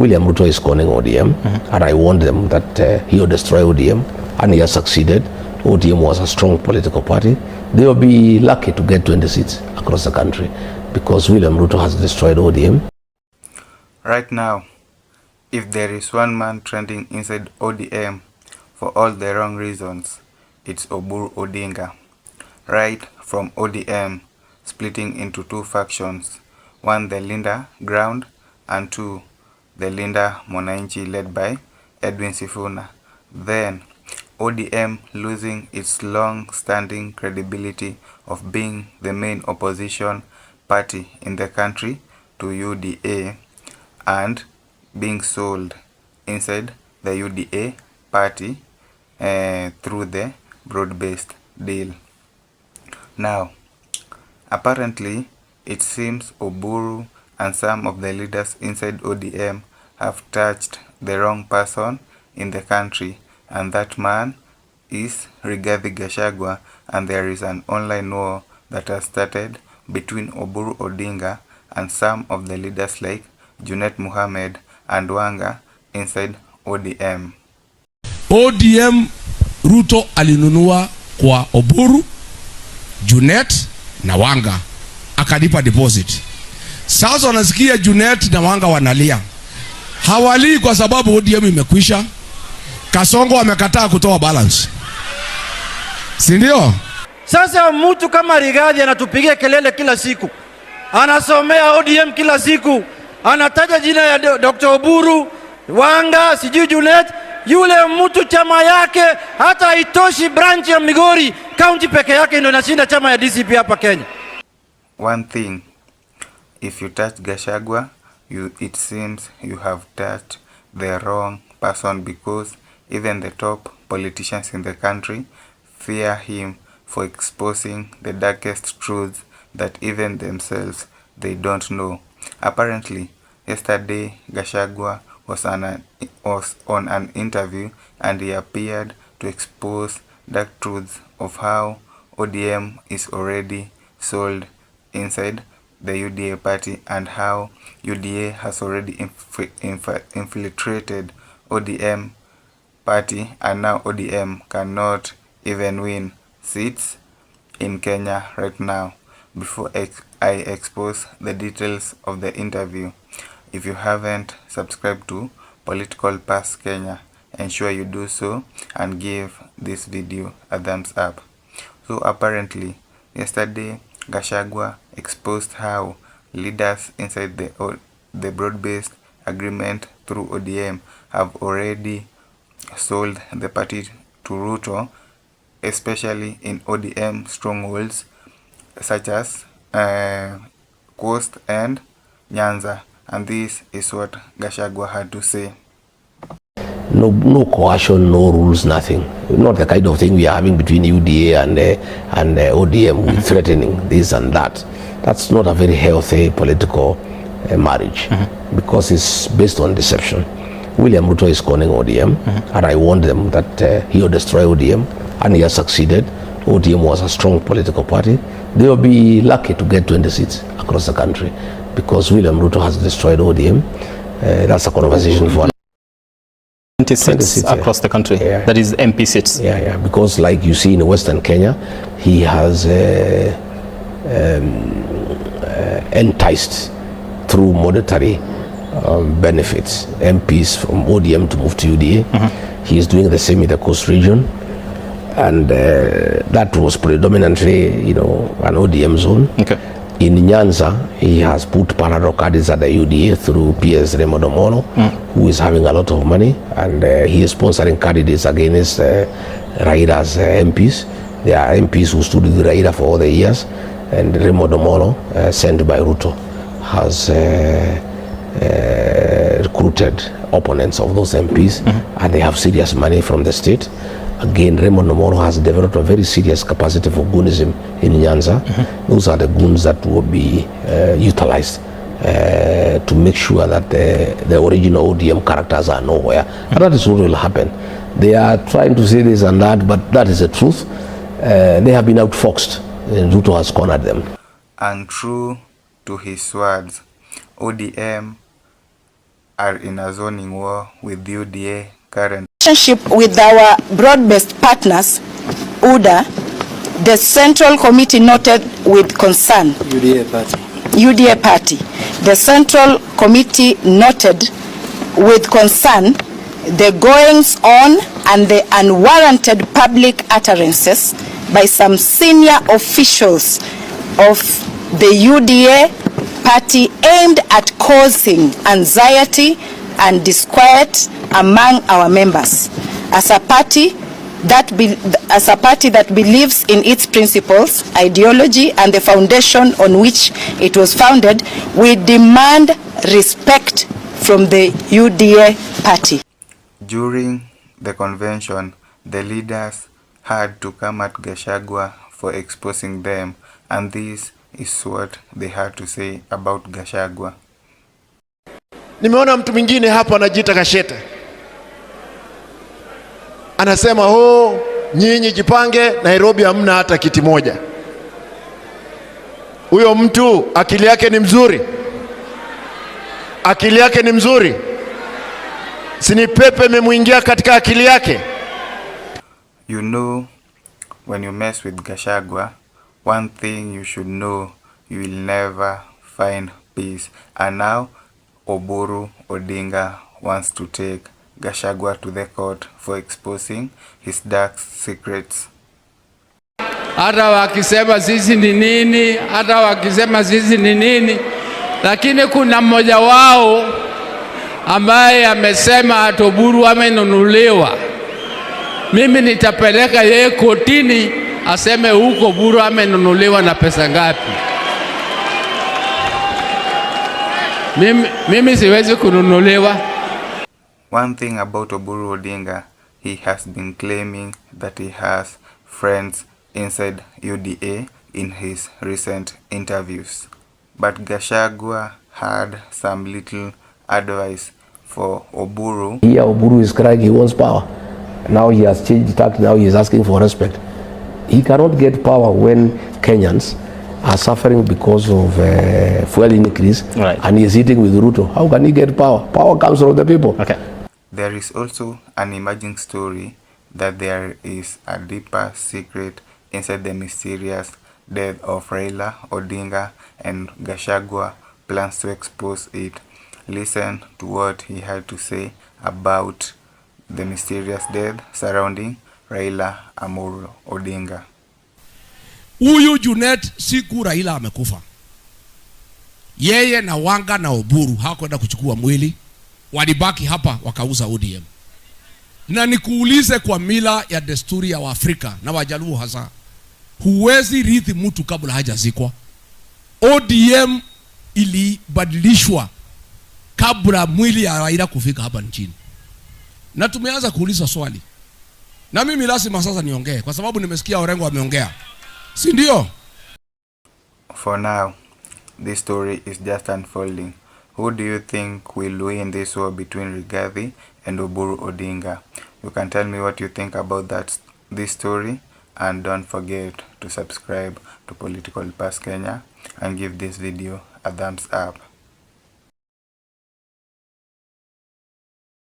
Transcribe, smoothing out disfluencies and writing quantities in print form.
William Ruto is conning ODM, and I warned them that he will destroy ODM, and he has succeeded. ODM was a strong political party. They will be lucky to get 20 seats across the country because William Ruto has destroyed ODM. Right now, if there is one man trending inside ODM for all the wrong reasons, it's Oburu Odinga. Right from ODM splitting into two factions, one the Linda Ground and two the Linda Mwananchi led by Edwin Sifuna. Then ODM losing its long-standing credibility of being the main opposition party in the country to UDA and being sold inside the UDA party through the broad-based deal. Now, apparently, it seems Oburu and some of the leaders inside ODM have touched the wrong person in the country, and that man is Rigathi Gachagua, and there is an online war that has started between Oburu Odinga and some of the leaders like Junet Mohammed and Wanga inside ODM. ODM Ruto alinunua kwa Oburu, Junet na Wanga akalipa deposit. Sasa wanasikia Junet na Wanga wanalia. Hawali kwa sababu ODM imekwisha. Kasongo amekataa kutoa balance. Si ndio? Sasa mtu kama Rigathi anatupigia kelele kila siku. Anasomea ODM kila siku. Anataja jina ya Dr. Oburu, Wanga, sijui Junet. Yule mtu chama yake hata haitoshi branch ya Migori county peke yake ndio inashinda chama ya DCP hapa Kenya. One thing, if you touch Gachagua, it seems you have touched the wrong person because even the top politicians in the country fear him for exposing the darkest truths that even themselves they don't know. Apparently, yesterday Gachagua was on an interview and he appeared to expose dark truths of how ODM is already sold inside the UDA party and how UDA has already infiltrated ODM party, and now ODM cannot even win seats in Kenya right now. Before I expose the details of the interview, if you haven't subscribed to Political Pass Kenya, ensure you do so and give this video a thumbs up. So apparently, yesterday Gachagua exposed how leaders inside the broad-based agreement through ODM have already sold the party to Ruto, especially in ODM strongholds such as Coast and Nyanza. And this is what Gachagua had to say. No coercion, no rules, nothing. Not the kind of thing we are having between UDA and ODM with threatening this and that. That's not a very healthy political marriage because it's based on deception. William Ruto is conning ODM, and I warned them that he will destroy ODM, and he has succeeded. ODM was a strong political party. They will be lucky to get 20 seats across the country because William Ruto has destroyed ODM. That's a conversation for 20 seats across the country. Yeah. That is MP seats. Yeah, because like you see in Western Kenya, he has enticed through monetary benefits MPs from ODM to move to UDA. He is doing the same in the Coast region, and that was predominantly, an ODM zone. Okay. In Nyanza, he has put parallel candidates at the UDA through PS Raymond Omolo, who is having a lot of money, and he is sponsoring candidates against Raida's MPs. There are MPs who stood with Raida for all the years, and Raymond Omolo, sent by Ruto, has recruited opponents of those MPs, and they have serious money from the state. Again, Raymond Omolo has developed a very serious capacity for goonism in Nyanza. Those are the goons that will be utilized to make sure that the original ODM characters are nowhere. And that is what will happen. They are trying to say this and that, but that is the truth. They have been outfoxed, and Ruto has cornered them. And true to his words, ODM are in a zoning war with UDA current relationship with our broad-based partners, UDA, the Central Committee noted with concern. UDA party. The Central Committee noted with concern the goings on and the unwarranted public utterances by some senior officials of the UDA party aimed at causing anxiety and disquiet among our members. As a party that believes in its principles, ideology, and the foundation on which it was founded, we demand respect from the UDA party. During the convention, the leaders had to come at Gachagua for exposing them, and this is what they had to say about Gachagua. Nimeona mtu mwingine hapa anajiita Gasheta. Anasema nyinyi jipange, Nairobi hamna hata kiti moja. Huyo mtu akili yake ni mzuri. Akili yake ni mzuri. Sini pepe memuingia katika akili yake. You know, when you mess with Gachagua, one thing you should know, you will never find peace. And now, Oburu Odinga wants to take Gachagua to the court for exposing his dark secrets. Hata wakisema sisi ni nini, lakini kuna mmoja wao ambaye amesema ati Oburu amenunuliwa. Mimi nitapeleka yeye kotini aseme huko Oburu amenunuliwa na pesa ngapi. Mimi siwezi kununuliwa. One thing about Oburu Odinga, he has been claiming that he has friends inside UDA in his recent interviews. But Gachagua had some little advice for Oburu. Here Oburu is crying he wants power. Now he has changed tack, now he is asking for respect. He cannot get power when Kenyans are suffering because of fuel increase, right, and he is eating with Ruto. How can he get power? Power comes from the people. Okay. There is also an emerging story that there is a deeper secret inside the mysterious death of Raila Odinga, and Gachagua plans to expose it. Listen to what he had to say about the mysterious death surrounding Raila Amuru Odinga. Huyu Junet siku Raila amekufa, yeye na Wanga na Oburu hawakwenda kuchukua mwili, walibaki hapa wakauza ODM. Na nikuulize, kwa mila ya desturi ya Waafrika na Wajaluo hasa, huwezi rithi mtu kabla hajazikwa. ODM ilibadilishwa kabla mwili ya Raila kufika hapa nchini. Na tumeanza kuuliza swali, na mimi lazima sasa niongee kwa sababu nimesikia Orengo ameongea, si ndio? For now, this story is just unfolding. Who do you think will win this war between Rigathi and Oburu Odinga? You can tell me what you think about this story, and don't forget to subscribe to Political Pass Kenya and give this video a thumbs up.